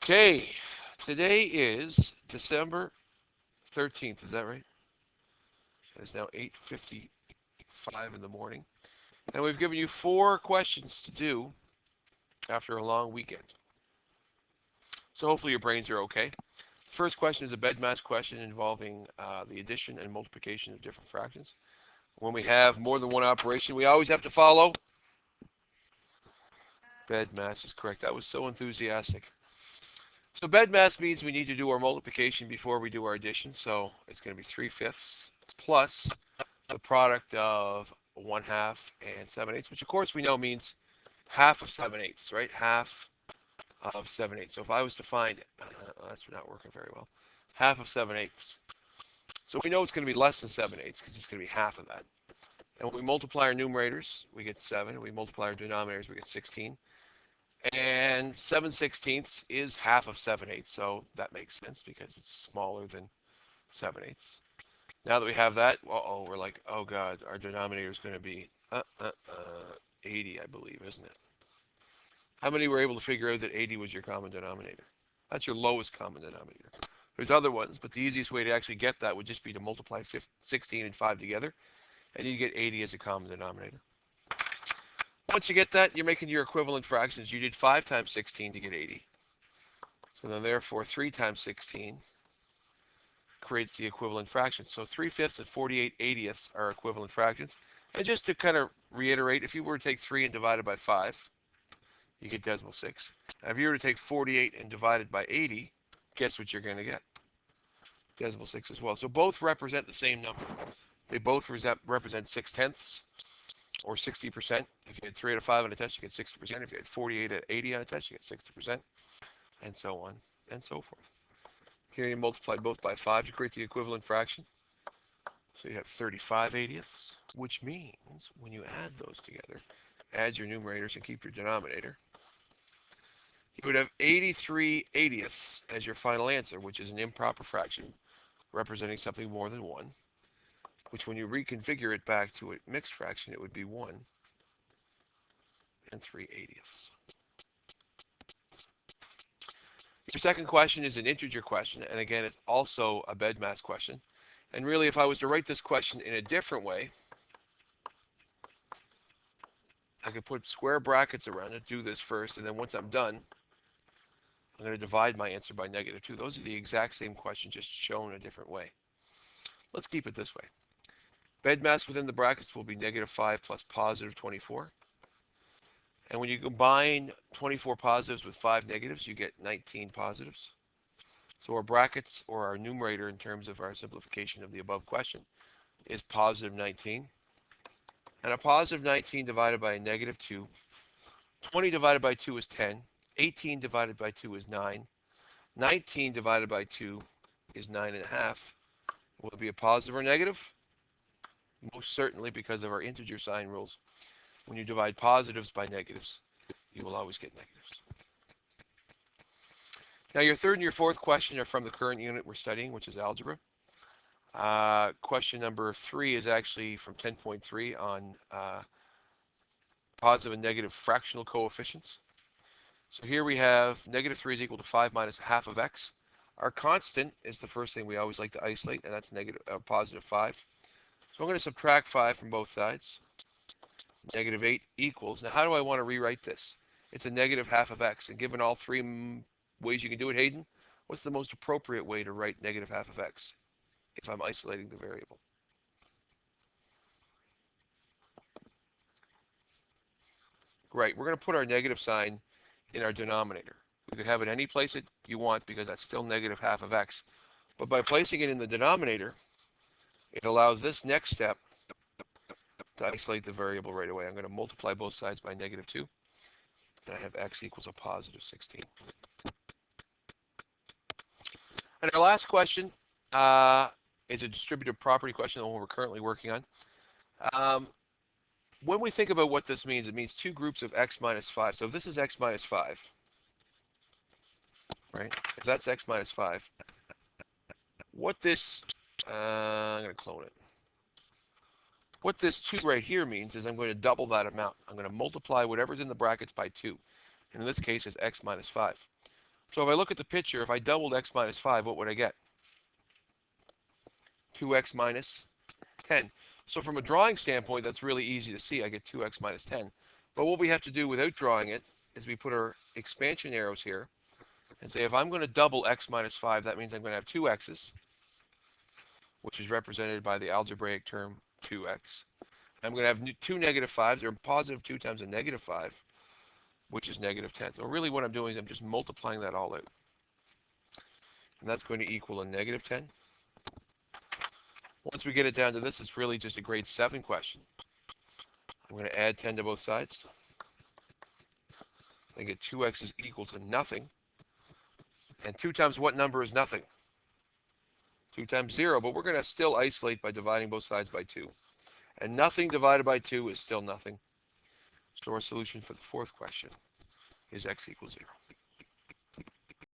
Okay, today is December 13th, is that right? It's now 8:55 in the morning. And we've given you 4 questions to do after a long weekend. So hopefully your brains are okay. The first question is a BEDMAS question involving the addition and multiplication of different fractions. When we have more than one operation, we always have to follow BEDMAS is correct. That was so enthusiastic. So BEDMAS means we need to do our multiplication before we do our addition. So it's going to be 3/5 plus the product of 1/2 and 7/8, which of course we know means half of 7/8, right? Half of 7/8. So if I was to find, that's not working very well, half of 7/8. So we know it's going to be less than 7/8 because it's going to be half of that. And when we multiply our numerators, we get 7. We multiply our denominators, we get 16. And 7/16 is half of 7/8. So that makes sense because it's smaller than 7/8. Now that we have that, we're like, oh God, our denominator is going to be 80, I believe, isn't it? How many were able to figure out that 80 was your common denominator? That's your lowest common denominator. There's other ones, but the easiest way to actually get that would just be to multiply 16 and 5 together, and you get 80 as a common denominator. Once you get that, you're making your equivalent fractions. You did 5 times 16 to get 80. So then therefore 3 times 16 creates the equivalent fraction. So 3/5 and 48/80ths are equivalent fractions. And just to kind of reiterate, if you were to take 3 and divide it by 5, you get decimal 6. Now, if you were to take 48 and divide it by 80, guess what you're going to get? Decimal 6 as well. So both represent the same number. They both represent 6/10 or 60%. If you had 3 out of 5 on a test, you get 60%. If you had 48 out of 80 on a test, you get 60%, and so on and so forth. Here you multiply both by 5 to create the equivalent fraction. So you have 35/80ths, which means when you add those together, add your numerators and keep your denominator, you would have 83/80ths as your final answer, which is an improper fraction representing something more than 1, which when you reconfigure it back to a mixed fraction, it would be 1 and 3/80ths. Your second question is an integer question, and again, it's also a BEDMAS question. And really, if I was to write this question in a different way, I could put square brackets around it, do this first, and then once I'm done, I'm going to divide my answer by -2. Those are the exact same question, just shown a different way. Let's keep it this way. BEDMAS within the brackets will be -5 plus +24. And when you combine 24 positives with 5 negatives, you get 19 positives. So our brackets, or our numerator in terms of our simplification of the above question, is +19. And a +19 divided by a -2. 20 divided by 2 is 10. 18 divided by 2 is 9. 19 divided by 2 is 9.5. Will it be a positive or negative? Most certainly, because of our integer sign rules. When you divide positives by negatives, you will always get negatives. Now, your third and your fourth question are from the current unit we're studying, which is algebra. Question number 3 is actually from 10.3 on positive and negative fractional coefficients. So here we have -3 is equal to 5 minus half of x. Our constant is the first thing we always like to isolate, and that's +5. So I'm going to subtract 5 from both sides. -8 equals, now how do I want to rewrite this? It's a -half of x, and given all 3 ways you can do it, Hayden, what's the most appropriate way to write -half of x if I'm isolating the variable? Right, we're going to put our negative sign in our denominator. You could have it any place that you want because that's still -half of x. But by placing it in the denominator, it allows this next step to isolate the variable right away. I'm going to multiply both sides by -2, and I have x equals a +16. And our last question is a distributive property question, the one we're currently working on. When we think about what this means, it means 2 groups of x minus 5. So if this is x minus 5, right? If that's x minus 5, what this, I'm going to clone it. What this 2 right here means is I'm going to double that amount. I'm going to multiply whatever's in the brackets by 2. And in this case, it's x minus 5. So if I look at the picture, if I doubled x minus 5, what would I get? 2x minus 10. So from a drawing standpoint, that's really easy to see. I get 2x minus 10. But what we have to do without drawing it is we put our expansion arrows here and say if I'm going to double x minus 5, that means I'm going to have 2x's, which is represented by the algebraic term 2x. I'm going to have two negative 5s, or positive 2 times a negative 5, which is negative 10. So really what I'm doing is I'm just multiplying that all out. And that's going to equal a negative 10. Once we get it down to this, it's really just a grade 7 question. I'm going to add 10 to both sides. I get 2x is equal to nothing. And 2 times what number is nothing? 2 times 0, but we're going to still isolate by dividing both sides by 2. And nothing divided by 2 is still nothing. So our solution for the fourth question is x equals 0.